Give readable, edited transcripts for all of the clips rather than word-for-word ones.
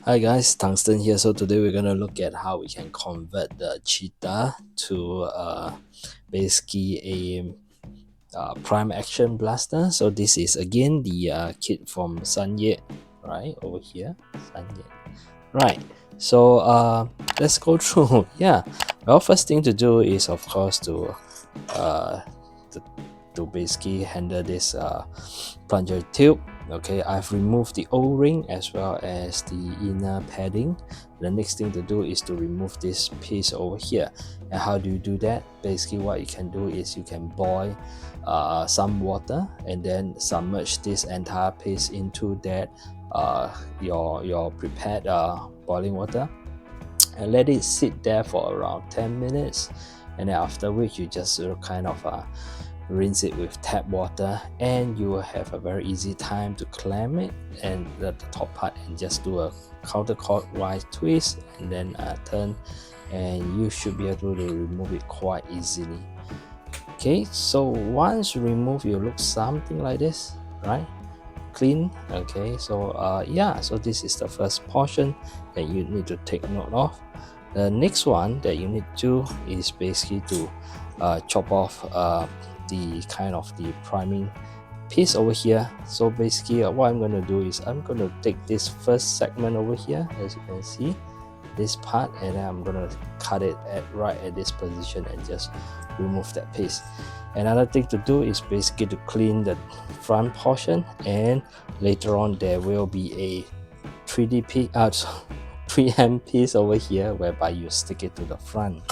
Hi guys, Tungsten here. So today we're gonna look at how we can convert the Chee Tah to basically a prime action blaster. So this is again the kit from ShanYe, right over here, ShanYe. Right. So let's go through. Yeah. Well, first thing to do is of course uh, to, to basically handle this plunger tube. Okay, I've removed the O-ring as well as the inner padding. The next thing to do is to remove this piece over here. And how do you do that? Basically what you can do is you can boil some water and then submerge this entire piece into that your prepared boiling water, and let it sit there for around 10 minutes, and then after which you just kind of rinse it with tap water, and you will have a very easy time to clamp it and the top part, and just do a counterclockwise twist and then turn, and you should be able to remove it quite easily. Okay, so once you remove, you look something like this, right? Clean. Okay, so yeah, so this is the first portion that you need to take note of. The next one that you need to do is basically to chop off the kind of the priming piece over here. So basically what I'm going to do is I'm going to take this first segment over here, as you can see, this part, and then I'm going to cut it right at this position and just remove that piece. Another thing to do is basically to clean the front portion, and later on there will be a 3M piece over here whereby you stick it to the front,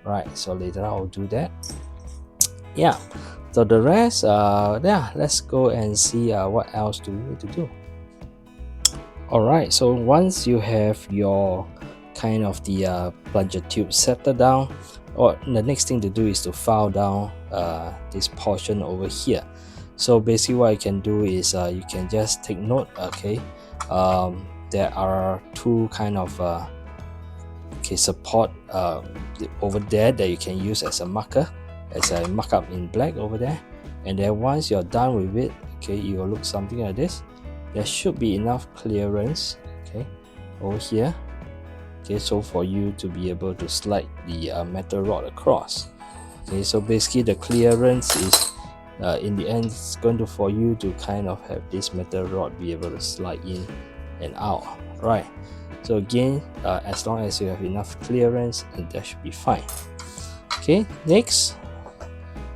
right? So later I'll do that. Yeah, so the rest yeah, let's go and see what else do we need to do. All right, so once you have your kind of the plunger tube settled down, or the next thing to do is to file down this portion over here. So basically what you can do is you can just take note. Okay, there are two kind of support over there that you can use as a marker, as a markup in black over there. And then once you're done with it, okay, you will look something like this. There should be enough clearance, okay, over here, okay, so for you to be able to slide the metal rod across. Okay, so basically the clearance is in the end it's going to for you to kind of have this metal rod be able to slide in and out, right? So again, as long as you have enough clearance, that should be fine. Okay, next,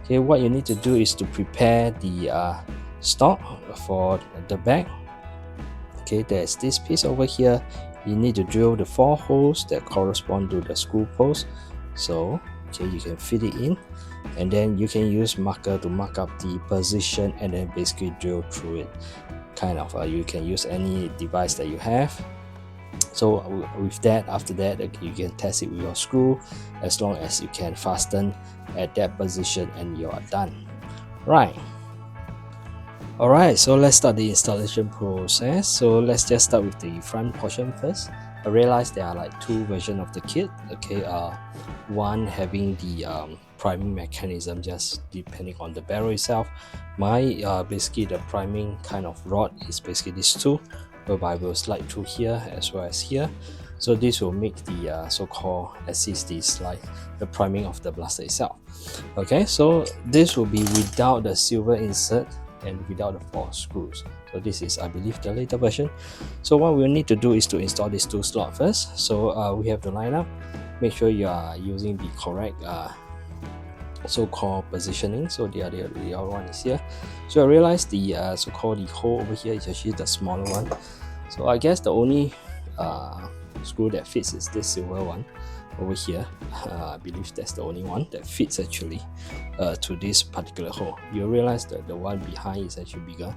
okay, what you need to do is to prepare the stock for the bag. Okay, there's this piece over here. You need to drill the 4 holes that correspond to the screw post. So okay, you can fit it in, and then you can use marker to mark up the position and then basically drill through it. Kind of you can use any device that you have. So with that, after that, you can test it with your screw, as long as you can fasten at that position, and you are done. Right. Alright, so let's start the installation process. So let's just start with the front portion first. I realized there are like 2 versions of the kit. Okay, one having the priming mechanism, just depending on the barrel itself. My basically the priming kind of rod is basically this 2, whereby we'll slide through here as well as here. So this will make the so-called assist the slide, the priming of the blaster itself. Okay, so this will be without the silver insert and without the 4 screws. So this is, I believe, the later version. So what we'll need to do is to install these 2 slots first. So we have to line up, make sure you are using the correct so-called positioning. So the other one is here. So I realized the so-called the hole over here is actually the smaller one. So I guess the only screw that fits is this silver one over here. I believe that's the only one that fits actually to this particular hole. You'll realize that the one behind is actually bigger.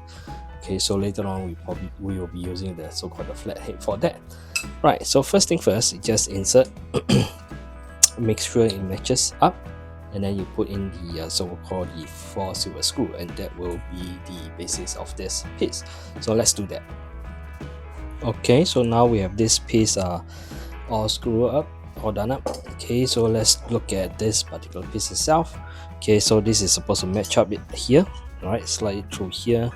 Okay, so later on we will be using the so-called the flat head for that. Right, so first thing first, you just insert, make sure it matches up, and then you put in the so-called the 4 silver screw, and that will be the basis of this piece. So let's do that. Okay, so now we have this piece all screwed up, all done up. Okay, so let's look at this particular piece itself. Okay, so this is supposed to match up it here. All right, slide it through here,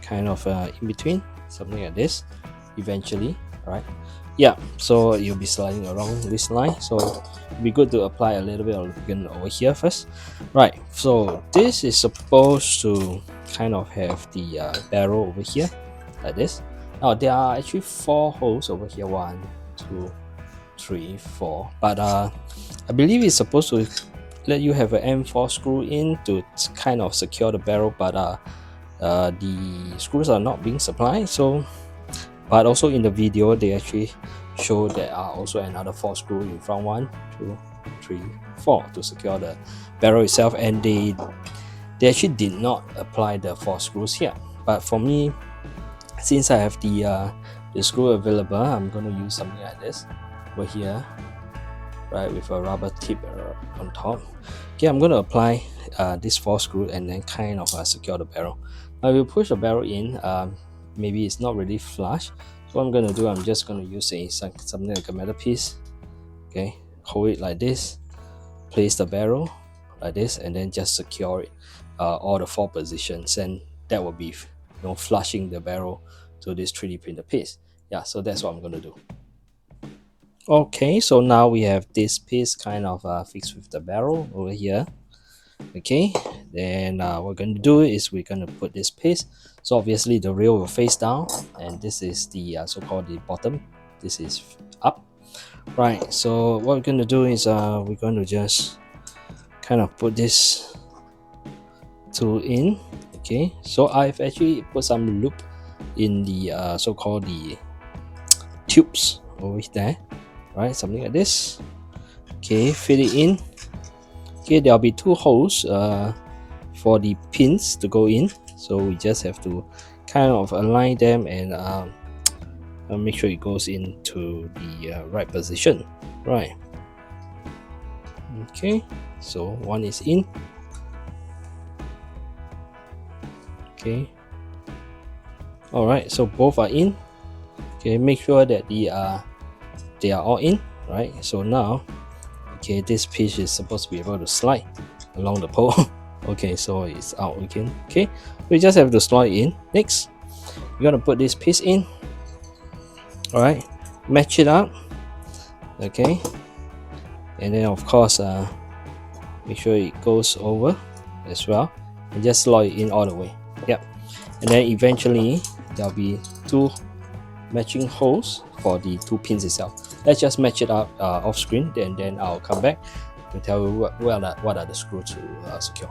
kind of in between, something like this. Eventually, right? Yeah, so you'll be sliding along this line, so it'd be good to apply a little bit of lubricant over here first. Right, so this is supposed to kind of have the barrel over here like this. Now there are actually 4 holes over here, 1, 2, 3, 4, but I believe it's supposed to let you have an M4 screw in to kind of secure the barrel, but the screws are not being supplied. So but also in the video they actually show there are also another 4 screw in front, 1, 2, 3, 4 to secure the barrel itself, and they actually did not apply the 4 screws here. But for me, since I have the screw available, I'm going to use something like this over here, right, with a rubber tip on top. Okay, I'm going to apply this 4 screw and then kind of secure the barrel. Now we push the barrel in. Maybe it's not really flush, so what I'm going to do, I'm just going to use something like a metal piece. Okay, hold it like this, place the barrel like this, and then just secure it all the 4 positions, and that will be flushing the barrel to this 3D printed piece. Yeah, so that's what I'm going to do. Okay, so now we have this piece kind of fixed with the barrel over here. Okay, then what we're going to do is we're going to put this piece. So obviously the rail will face down, and this is the so-called the bottom. This is up. Right, so what we're going to do is we're going to just kind of put this tool in. Okay, so I've actually put some loop in the so-called the tubes over there, right, something like this. Okay, fit it in. Okay, there'll be 2 holes for the pins to go in, so we just have to kind of align them and make sure it goes into the right position, right? Okay, so 1 is in. Okay, all right, so both are in. Okay, make sure that they are all in, right? So now, okay, this piece is supposed to be able to slide along the pole. Okay, so it's out again. Okay, we just have to slide it in. Next, you're gonna put this piece in. All right, match it up. Okay, and then of course make sure it goes over as well, and just slot it in all the way. Yep, and then eventually there'll be 2 matching holes for the 2 pins itself. Let's just match it up off screen, and then I'll come back to tell you what are the screws to secure.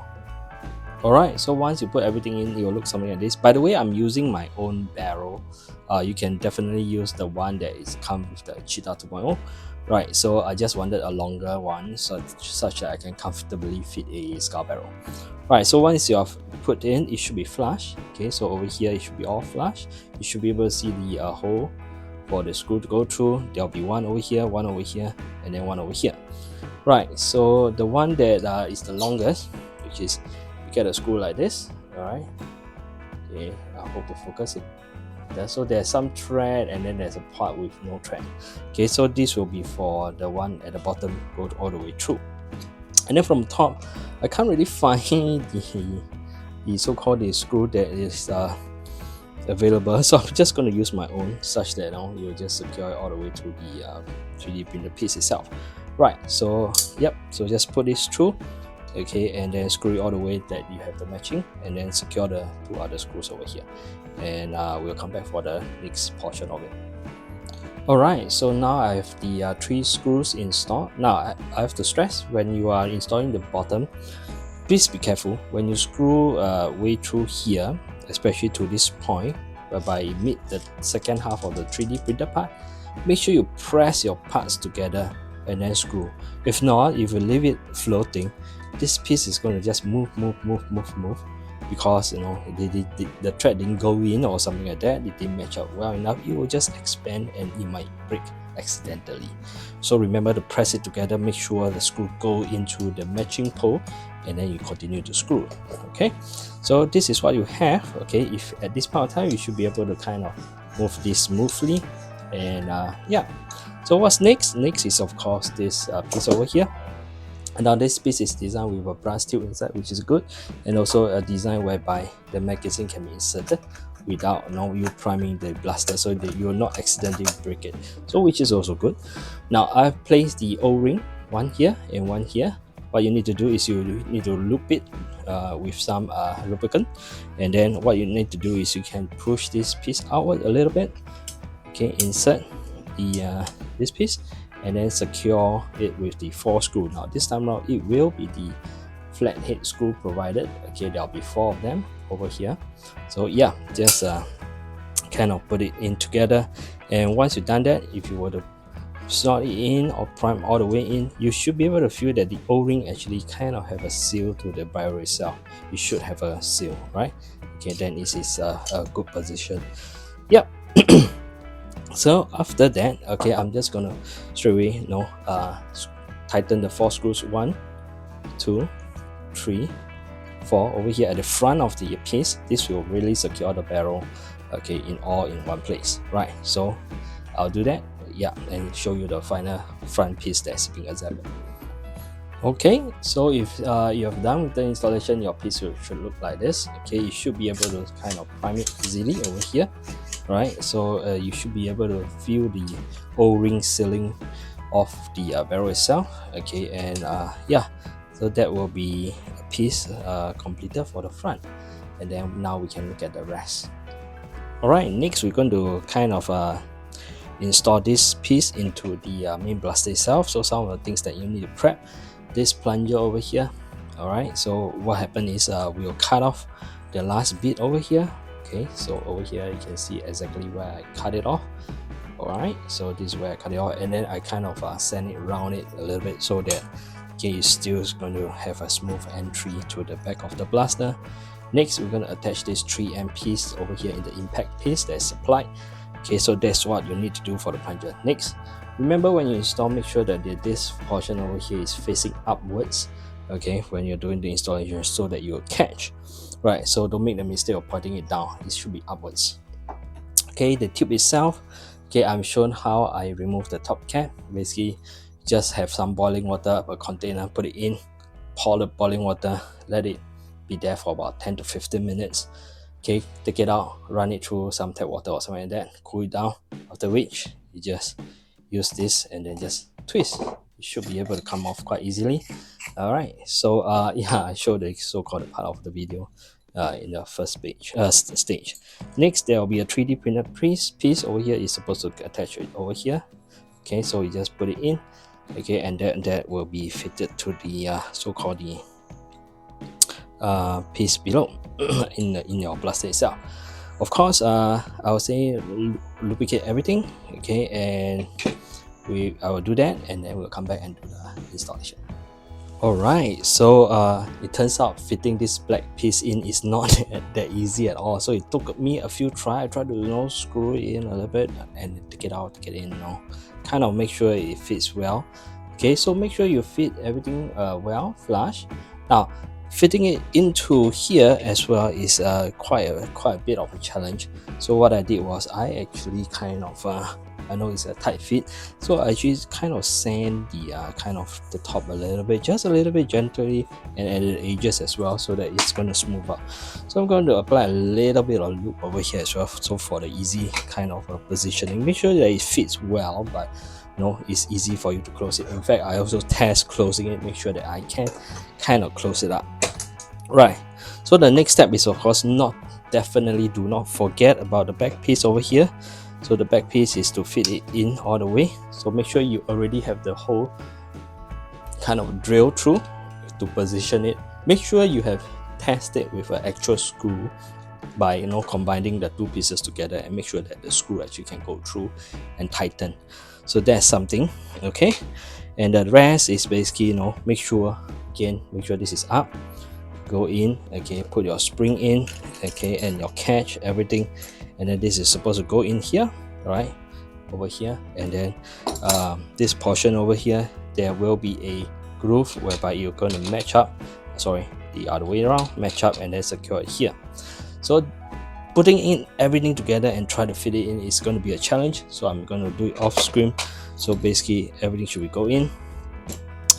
Alright, so once you put everything in, it will look something like this. By the way, I'm using my own barrel. You can definitely use the one that is come with the Chee Tah 2.0. Right, so I just wanted a longer one such that I can comfortably fit a skull barrel. Right, so once you have put in, it should be flush. Okay, so over here it should be all flush. You should be able to see the hole for the screw to go through. There'll be 1 over here, 1 over here, and then 1 over here. Right, so the one that is the longest, which is you get a screw like this. Alright, okay, I hope to focus it. So there's some thread, and then there's a part with no thread. Okay, so this will be for the one at the bottom, go all the way through. And then from top, I can't really find the so-called the screw that is available, so I'm just going to use my own, such that you'll just secure it all the way to the 3D printed piece itself. Right, so yep, so just put this through. Okay, and then screw it all the way that you have the matching, and then secure the 2 other screws over here, and we'll come back for the next portion of it. Alright, so now I have the 3 screws installed. Now I have to stress, when you are installing the bottom, please be careful when you screw way through here, especially to this point whereby you meet the second half of the 3D printed part. Make sure you press your parts together and then screw. If not, if you leave it floating, this piece is going to just move, because the thread didn't go in or something like that. It didn't match up well enough. It will just expand and it might break accidentally. So remember to press it together. Make sure the screw go into the matching pole, and then you continue to screw. Okay, so this is what you have. Okay, if at this point of time, you should be able to kind of move this smoothly. And yeah, so what's next? Next is of course this piece over here. And now this piece is designed with a brass tube inside, which is good, and also a design whereby the magazine can be inserted without you priming the blaster, so that you will not accidentally break it, so which is also good. Now I've placed the O-ring, one here and one here. What you need to do is you need to loop it with some lubricant, and then what you need to do is you can push this piece outward a little bit, okay, insert the this piece, and then secure it with the 4 screw. Now this time around it will be the flat head screw provided, okay, there'll be 4 of them over here. So yeah, just kind of put it in together, and once you've done that, if you were to slot it in or prime all the way in, you should be able to feel that the O-ring actually kind of have a seal to the barrel itself. You should have a seal, right? Okay, then this is a good position. Yep. So after that, okay, I'm just gonna straight away tighten the 4 screws, 1, 2, 3, 4 over here at the front of the piece. This will really secure the barrel, okay, in one place, right? So I'll do that, yeah, and show you the final front piece that's being assembled. Okay, so if you have done with the installation, your piece should look like this. Okay, you should be able to kind of prime it easily over here, right? So you should be able to feel the O-ring sealing of the barrel itself, okay, and yeah, so that will be a piece completed for the front, and then now we can look at the rest. Alright, next we're going to kind of install this piece into the main blaster itself. So some of the things that you need to prep: this plunger over here. Alright, so what happened is we'll cut off the last bit over here. Okay, so over here you can see exactly where I cut it off. Alright, so this is where I cut it off, and then I kind of sand it around it a little bit so that, okay, you're still going to have a smooth entry to the back of the blaster. Next, we're going to attach this 3M piece over here in the impact piece that's supplied. Okay, so that's what you need to do for the plunger. Next, remember when you install, make sure that this portion over here is facing upwards, okay, when you're doing the installation, so that you'll catch, right? So don't make the mistake of pointing it down, it should be upwards. Okay, the tube itself, okay, I'm shown how I remove the top cap. Basically, just have some boiling water, a container, put it in, pour the boiling water, let it be there for about 10 to 15 minutes. Okay, take it out, run it through some tap water or something like that, cool it down, after which you just use this and then just twist. It should be able to come off quite easily. Alright, so yeah, I showed the so-called part of the video in the first stage. Next, there will be a 3D printed piece over here. Is supposed to attach it over here. Okay, so you just put it in, okay, and that will be fitted to the so-called the piece below in your blaster itself. Of course, I would say lubricate everything, okay, and I will do that, and then we'll come back and do the installation. Alright, so it turns out fitting this black piece in is not that easy at all. So it took me a few tries. I tried to screw it in a little bit and take it out, take it in, kind of make sure it fits well. Okay, so make sure you fit everything well, flush. Now, fitting it into here as well is quite a bit of a challenge. So what I did was I actually kind of I know it's a tight fit, so I actually kind of sand the kind of the top a little bit, just a little bit gently, and at the edges as well, so that it's going to smooth out. So I'm going to apply a little bit of loop over here as well, so for the easy kind of positioning. Make sure that it fits well, but it's easy for you to close it. In fact, I also test closing it, make sure that I can kind of close it up. Right, so the next step is, of course, definitely do not forget about the back piece over here. So the back piece is to fit it in all the way. So make sure you already have the hole kind of drilled through to position it. Make sure you have tested with an actual screw by combining the two pieces together, and make sure that the screw actually can go through and tighten. So that's something, okay. And the rest is basically make sure this is up, go in, okay, put your spring in, okay, and your catch, everything, and then this is supposed to go in here, right, over here, and then this portion over here, there will be a groove whereby you're going to match up, the other way around, match up and then secure it here. So putting in everything together and try to fit it in is going to be a challenge, so I'm going to do it off screen. So basically everything should go in,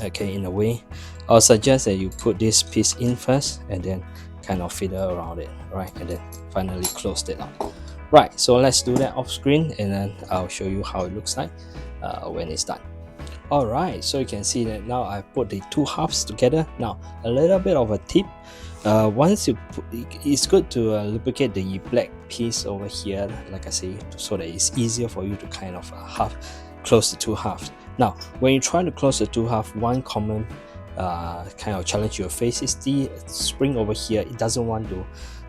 okay, in a way. I'll suggest that you put this piece in first and then kind of fiddle around it, right? And then finally close it up. Right, so let's do that off screen, and then I'll show you how it looks like when it's done. Alright, so you can see that now I've put the two halves together. Now a little bit of a tip, once you put, it's good to lubricate the black piece over here, like I say, so that it's easier for you to kind of close the two halves. Now when you try to close the two halves, one common kind of challenge you face is the spring over here. It doesn't want to,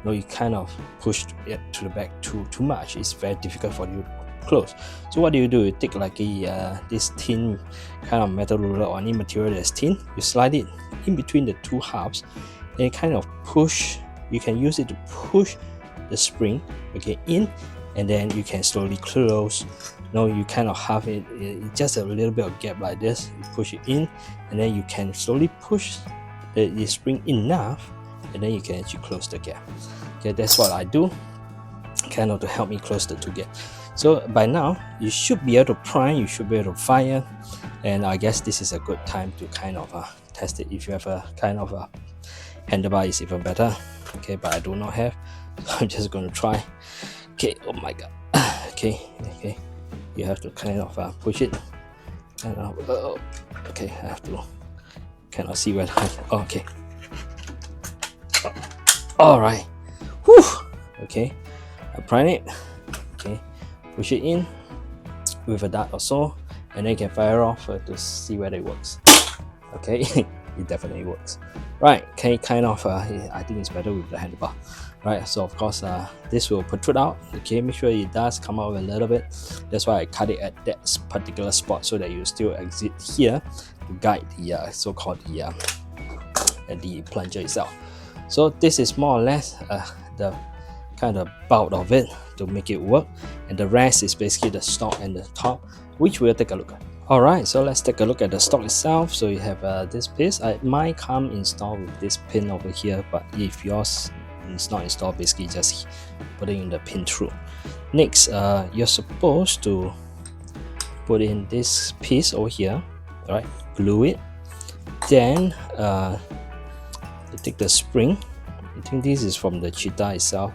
you kind of push it to the back too much. It's very difficult for you to close. So what do? You take like a this thin kind of metal ruler or any material that's thin, you slide it in between the two halves and kind of push. You can use it to push the spring, okay, in, and then you can slowly close. You kind of have it just a little bit of gap like this. You push it in, and then you can slowly push the spring enough, and then you can actually close the gap. Okay, that's what I do, kind of to help me close the two gap. So by now you should be able to prime, you should be able to fire, and I guess this is a good time to kind of test it. If you have a kind of a handlebar, is even better. Okay, but I do not have, so I'm just going to try. Okay, oh my god. Okay, you have to kind of push it, and okay, I have to kind of see where okay. All right. Whew. Okay, I prime it. Okay, push it in with a dart or so, and then you can fire off to see whether it works. Okay, it definitely works. Right, okay, kind of I think it's better with the handlebar. Right, so of course this will protrude out. Okay, make sure it does come out a little bit. That's why I cut it at that particular spot, so that you still exit here to guide the so-called the plunger itself. So this is more or less the kind of bulk of it to make it work, and the rest is basically the stock and the top, which we'll take a look at. Alright, so let's take a look at the stock itself. So you have this piece. It might come installed with this pin over here, but if yours is not installed, basically just putting in the pin through. Next, you're supposed to put in this piece over here, alright, glue it, then you take the spring. I think this is from the Chee Tah itself.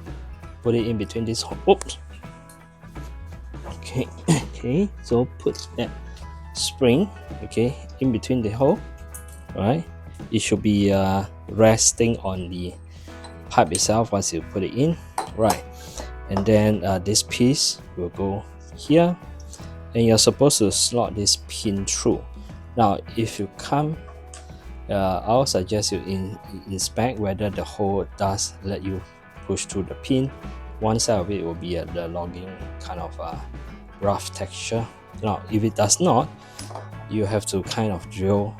Put it in between this. Oops. Okay. Okay. So put that spring, okay, in between the hole. Right. It should be resting on the pipe itself once you put it in. Right. And then this piece will go here, and you're supposed to slot this pin through. Now, if you come, I'll suggest you inspect whether the hole does let you push through the pin. One side of it will be the logging kind of rough texture. Now, if it does not, you have to kind of drill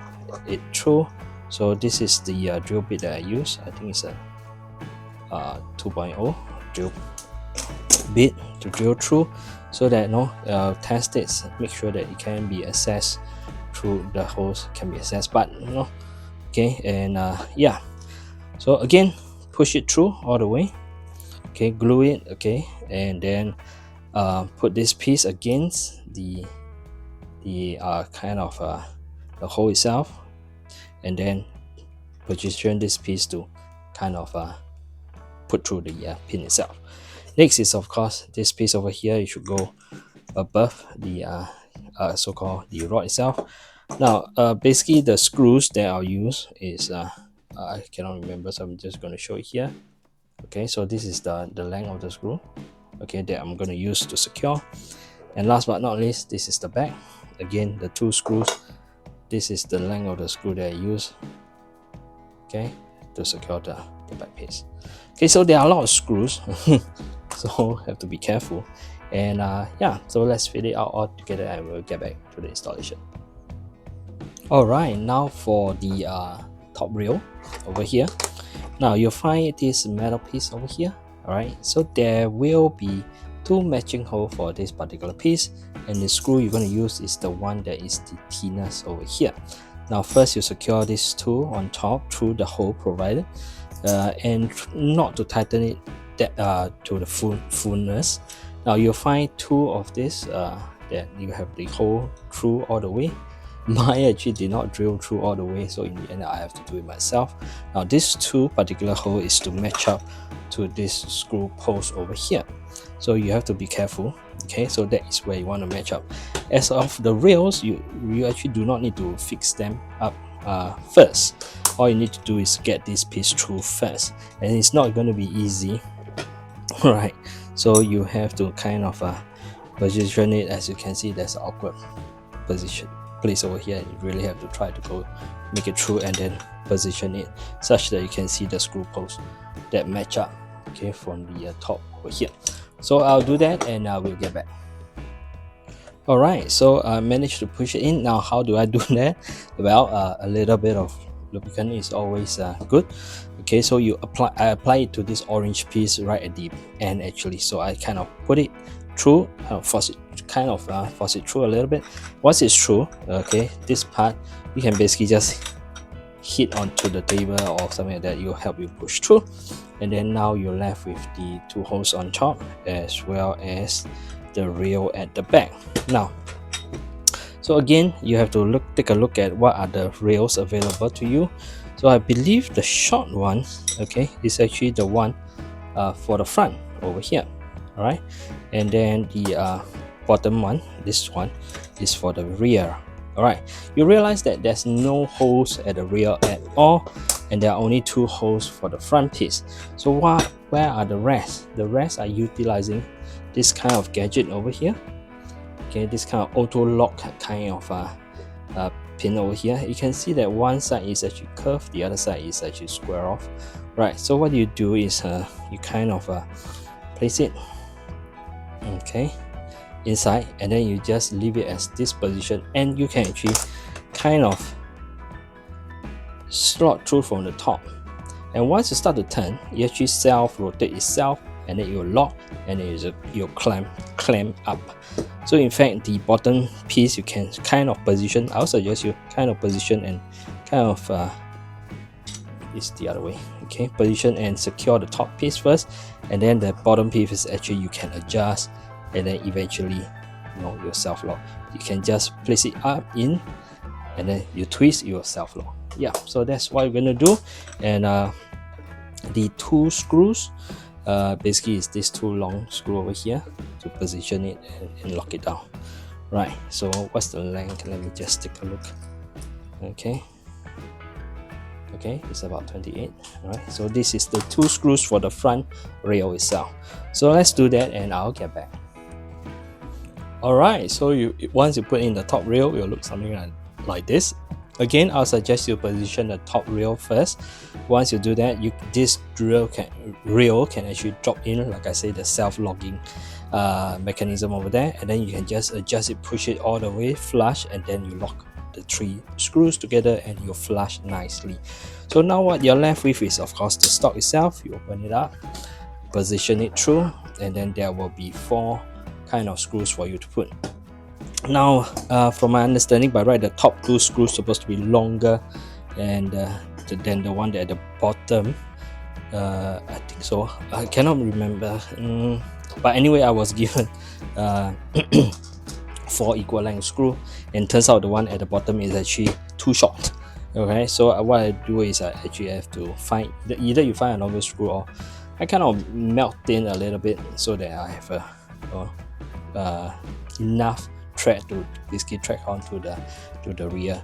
it through. So this is the drill bit that I use. I think it's a 2.0 drill bit to drill through, so that test it, make sure that it can be accessed through the holes, can be accessed. But okay, and yeah, so again, push it through all the way. Okay, glue it. Okay, and then put this piece against the kind of the hole itself, and then position this piece to kind of put through the pin itself. Next is of course this piece over here. You should go above the so-called the rod itself. Now basically the screws that I'll use is I cannot remember, so I'm just going to show it here. Okay, so this is the length of the screw, okay, that I'm going to use to secure. And last but not least, this is the back. Again, the two screws. This is the length of the screw that I use, okay, to secure the back piece. Okay, so there are a lot of screws, so have to be careful. And yeah, so let's fit it out all together, and we'll get back to the installation. Alright, now for the top rail over here. Now you'll find this metal piece over here. Alright, so there will be two matching holes for this particular piece, and the screw you're going to use is the one that is the thinnest over here. Now first you secure these two on top through the hole provided, and not to tighten it to the fullness. Now you'll find two of this that you have the hole through all the way, Mine actually did not drill through all the way, so in the end I have to do it myself. Now this two particular hole is to match up to this screw post over here, so you have to be careful. Okay, so that is where you want to match up. As of the rails, you actually do not need to fix them up first. All you need to do is get this piece through first, and it's not going to be easy. Right, so you have to kind of position it. As you can see, there's an awkward position place over here, and you really have to try to go make it through and then position it such that you can see the screw posts that match up, okay, from the top over here. So I'll do that and we'll get back. Alright, so I managed to push it in. Now how do I do that? Well, a little bit of lubricant is always good. Okay, so I apply it to this orange piece right at the end actually. So I kind of put it through, force it through a little bit. Once it's through, okay, this part you can basically just hit onto the table or something like that. It will help you push through, and then now you're left with the two holes on top as well as the rail at the back. Now, so again, you have to take a look at what are the rails available to you. So I believe the short one, okay, is actually the one for the front over here. All right, and then the bottom one, this one, is for the rear. All right, you realize that there's no holes at the rear at all, and there are only two holes for the front piece. So where are the rest? The rest are utilizing this kind of gadget over here. Okay, this kind of auto lock kind of pin over here. You can see that one side is actually curved, the other side is actually square off. Right, so what you do is you kind of place it, okay, inside, and then you just leave it as this position, and you can actually kind of slot through from the top. And once you start to turn, you actually self-rotate itself, and then it will lock, and then you'll clamp up. So in fact, the bottom piece you can kind of position. I'll suggest you kind of position and kind of it's the other way. Okay, position and secure the top piece first, and then the bottom piece is actually you can adjust, and then eventually, you know, your self lock. You can just place it up in, and then you twist your self lock. Yeah, so that's what we're gonna do. And the two screws, basically is this two long screw over here to position it and lock it down. Right, so what's the length? Let me just take a look. Okay, it's about 28. Right, so this is the two screws for the front rail itself. So let's do that and I'll get back. Alright, so once you put in the top rail, it will look something like this. Again, I'll suggest you position the top rail first. Once you do that, this rail can actually drop in, like I said, the self-locking mechanism over there, and then you can just adjust it, push it all the way flush, and then you lock the three screws together and you flush nicely. So now what you're left with is, of course, the stock itself. You open it up, position it through, and then there will be four kind of screws for you to put. Now, from my understanding, by right, the top two screws supposed to be longer and than the one at the bottom. I think so. I cannot remember. But anyway, I was given 4 equal length screw, and turns out the one at the bottom is actually too short. Okay, so what I do is I actually have to find either you find a longer screw, or I kind of melt in a little bit so that I have enough thread to basically track onto the rear.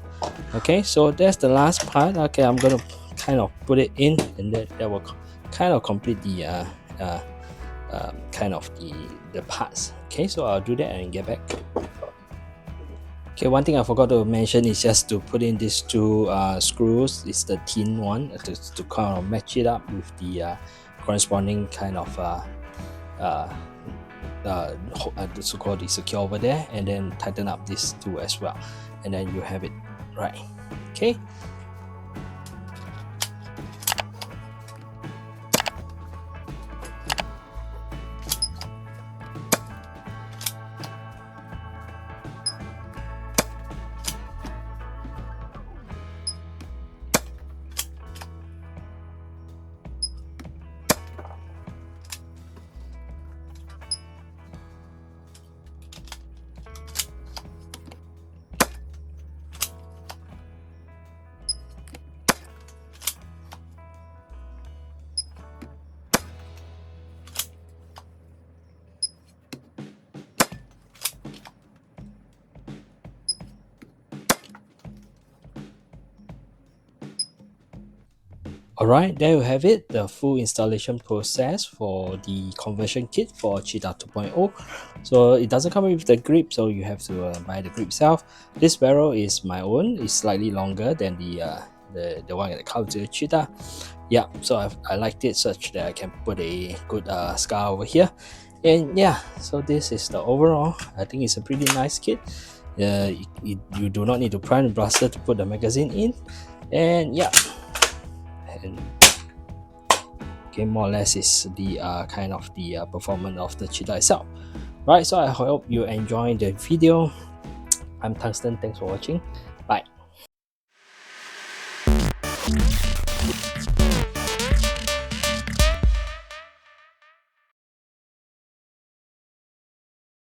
Okay, so that's the last part. Okay, I'm gonna kind of put it in, and that will kind of complete the kind of the parts. Okay, so I'll do that and get back. Okay, one thing I forgot to mention is just to put in these two screws. It's the thin one to kind of match it up with the corresponding kind of so-called the secure over there, and then tighten up these two as well, and then you have it right. Okay. Alright, there you have it, the full installation process for the conversion kit for Chee Tah 2.0. So it doesn't come with the grip, so you have to buy the grip yourself. This barrel is my own, it's slightly longer than the one that comes with Chee Tah. Yeah, so I liked it such that I can put a good scar over here. And yeah, so this is the overall. I think it's a pretty nice kit. You do not need to prime the blaster to put the magazine in. And yeah, and okay, more or less is the kind of the performance of the Chee Tah itself. Right, so I hope you enjoyed the video. I'm Tungsten, thanks for watching. Bye.